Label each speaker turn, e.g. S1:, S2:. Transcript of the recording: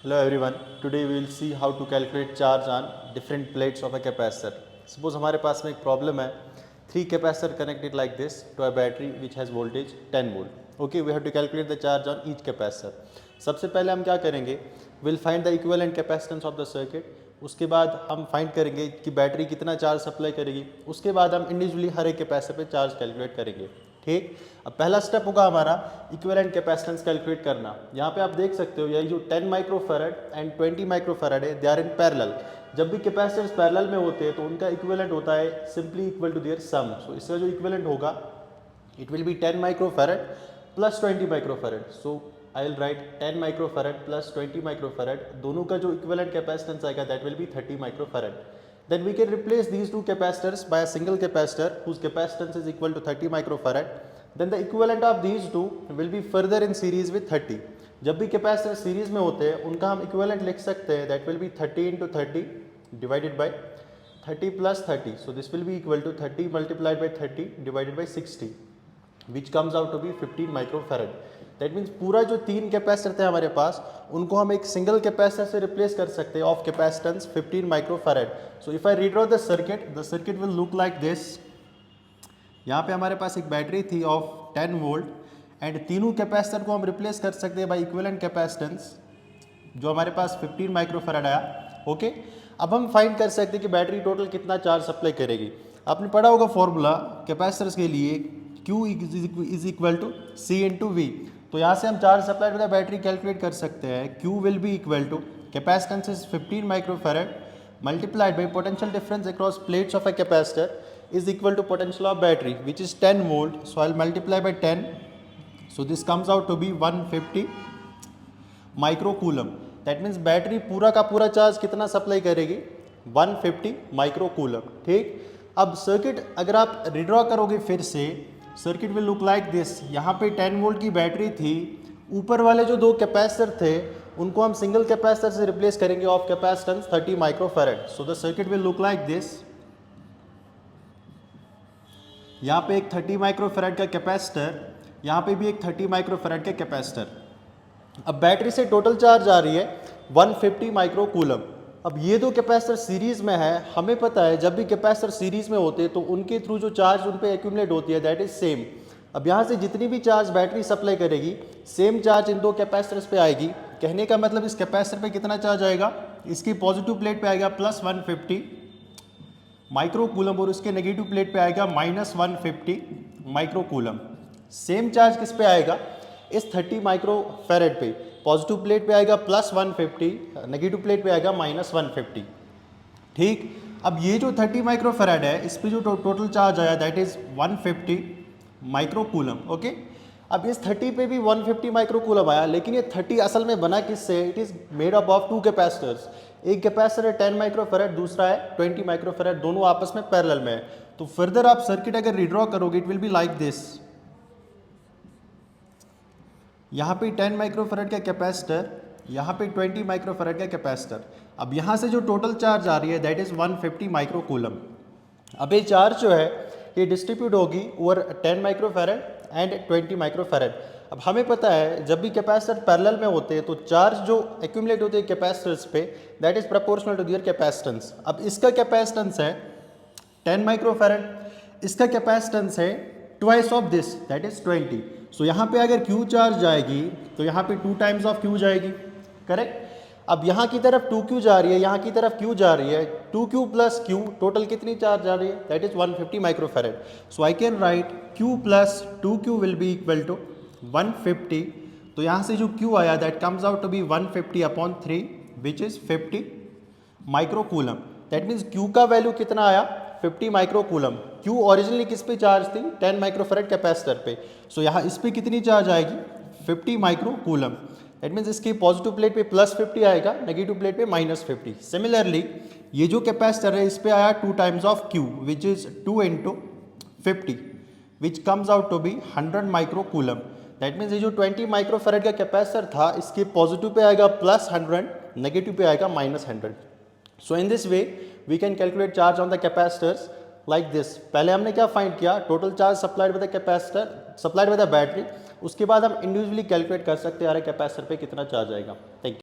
S1: Hello everyone. Today we will see how to calculate charge on different plates of a capacitor. Suppose हमारे पास में एक problem है. Three capacitor connected like this to a battery which has voltage 10 volt. Okay, we have to calculate the charge on each capacitor. सबसे पहले हम क्या करेंगे? We'll find the equivalent capacitance of the circuit. उसके बाद हम find करेंगे कि बैटरी कितना चार्ज सप्लाई करेगी. उसके बाद हम इंडिविजुअली हर एक कैपेसिटर पे चार्ज कैलकुलेट करेंगे. ठीक. अब पहला स्टेप होगा हमारा इक्विवेलेंट कैपेसिटेंस कैलकुलेट करना. यहाँ पे आप देख सकते हो यही जो 10 माइक्रोफैरड एंड 20 माइक्रोफैरड है, दे आर इन पैरेलल. जब भी कैपेसिटर्स पैरेलल में होते हैं तो उनका इक्विवेलेंट होता है सिंपली इक्वल टू देयर सम. सो इसका जो इक्विवेलेंट होगा it will be 10 microfarad plus 20 microfarad. So I will write 10 microfarad plus 20 microfarad. दोनों का जो इक्विवेलेंट कैपेसिटेंस आएगा that will be 30 microfarad. Then we can replace these two capacitors by a single capacitor whose capacitance is equal to 30 microfarad. Then the equivalent of these two will be further in series with 30. जब भी capacitor series में होते हैं उनका हम equivalent लिख सकते हैं. That will be 30 into 30 divided by 30 plus 30. So this will be equal to 30 multiplied by 30 divided by 60, which comes out to be 15 microfarad. That means पूरा जो तीन कैपेसिटर थे हमारे पास उनको हम एक सिंगल कैपेसिटर से रिप्लेस कर सकते हैं of capacitance 15 microfarad. So if I redraw the circuit will look like this. यहाँ पे हमारे पास एक बैटरी थी ऑफ 10 वोल्ट एंड तीनों कैपेसिटर को हम रिप्लेस कर सकते हैं बाय इक्विवेलेंट कैपेसिटेंस जो हमारे पास 15 माइक्रोफैरड आया. ओके, अब हम फाइंड कर सकते हैं कि बैटरी टोटल कितना चार्ज सप्लाई करेगी. आपने पढ़ा होगा फॉर्मूला कैपेसिटर्स के लिए Q is equal to C into V. तो यहाँ से हम charge supply with battery calculate कर सकते हैं. Q will be equal to capacitance is 15 microfarad multiplied by potential difference across plates of a capacitor is equal to potential of battery which is 10 volt. So I will multiply by 10. So this comes out to be 150 micro coulomb. That means battery पूरा का पूरा charge कितना supply करेगी 150 micro coulomb. ठीक. अब circuit अगर आप redraw करोगे फिर से circuit will look like this. यहाँ पे 10 वोल्ट की बैटरी थी. ऊपर वाले जो दो कैपेसिटर थे उनको हम सिंगल कैपेसिटर से रिप्लेस करेंगे of capacitance 30 microfarad. So the circuit will look like this. यहाँ पे एक 30 माइक्रोफैरड का कैपेसिटर, यहाँ पे भी एक 30 माइक्रोफैरड का कैपेसिटर. अब बैटरी से टोटल चार्ज आ रही है 150 माइक्रो कूलम. अब ये दो कैपेसिटर सीरीज में है. हमें पता है जब भी कैपेसिटर सीरीज में होते हैं तो उनके थ्रू जो चार्ज उन पे एक्यूमुलेट होती है दैट इज सेम. अब यहाँ से जितनी भी चार्ज बैटरी सप्लाई करेगी सेम चार्ज इन दो कैपेसिटर्स पे आएगी. कहने का मतलब इस कैपेसिटर पे कितना चार्ज आएगा, इसकी पॉजिटिव प्लेट पे आएगा प्लस 150 माइक्रो कूलम और उसके नेगेटिव प्लेट पे आएगा minus 150 micro coulomb. Same charge किस पे आएगा, इस 30 माइक्रो फैरड पे. पॉजिटिव प्लेट पे आएगा प्लस 150, नेगेटिव प्लेट पे आएगा माइनस 150. ठीक. अब ये जो 30 माइक्रो फैरड है इस पे जो टोटल चार्ज आया that is 150 micro coulomb. Okay. अब इस 30 पे भी 150 माइक्रो कूलम आया, लेकिन ये 30 असल में बना किससे, it is made up of two capacitors. एक कैपेसिटर है 10 माइक्रो फैरड, दूसरा है 20 माइक्रो फैरड. दोनों आपस में पैरेलल में है. तो फर्दर आप सर्किट अगर रिड्रॉ करोगे it will be like this. यहाँ पे 10 माइक्रोफैरड का कैपेसिटर, यहाँ पे 20 माइक्रोफैरड का कैपेसिटर. अब यहाँ से जो टोटल चार्ज आ रही है दैट इज 150 माइक्रो कूलम. अब ये चार्ज जो है ये डिस्ट्रीब्यूट होगी ओवर 10 माइक्रोफैरड एंड 20 माइक्रोफैरड. अब हमें पता है जब भी कैपेसिटर पैरेलल में होते हैं तो चार्ज जो एक्यूमुलेट होते हैं कैपेसिटर्स पे that is proportional to their capacitance. अब इसका कैपेसिटेंस है 10 माइक्रोफैरड, इसका कैपेसिटेंस है twice of this that is 20. So यहाँ पे अगर Q चार्ज जाएगी तो यहाँ पे 2 टाइम्स ऑफ Q जाएगी. करेक्ट. अब यहाँ की तरफ 2Q जा रही है, यहाँ की तरफ Q जा रही है. 2Q प्लस Q टोटल कितनी चार्ज जा रही है that is 150 microfarad. So I can write Q plus 2Q will be equal to 150. तो यहाँ से जो Q आया that comes out to be 150 upon 3 which is 50 micro coulomb. That means Q का वैल्यू कितना आया 50 माइक्रो कूलम. Q ओरिजिनली किस पे चार्ज थी 10 माइक्रोफैरड कैपेसिटर पे. सो यहाँ इस पे कितनी चार्ज आएगी 50 माइक्रो कूलम. दैट मीन्स इसकी पॉजिटिव प्लेट पे प्लस 50 आएगा, नेगेटिव प्लेट पे माइनस 50. सिमिलरली ये जो कैपेसिटर है इस पे आया 2 times of Q which is 2 into 50 which comes out to be 100 micro coulomb. That means ये जो 20 माइक्रोफैरड का कैपेसिटर था इसके पॉजिटिव पे आएगा प्लस 100, नेगेटिव पे आएगा minus 100. So in this way we can calculate charge on the capacitors like this. पहले हमने क्या फाइंड किया, total charge supplied with the capacitor, supplied with the battery. उसके बाद हम इंडिविजुअली कैलकुलेट कर सकते हैं यार कैपेसिटर पे कितना चार्ज आएगा. Thank you.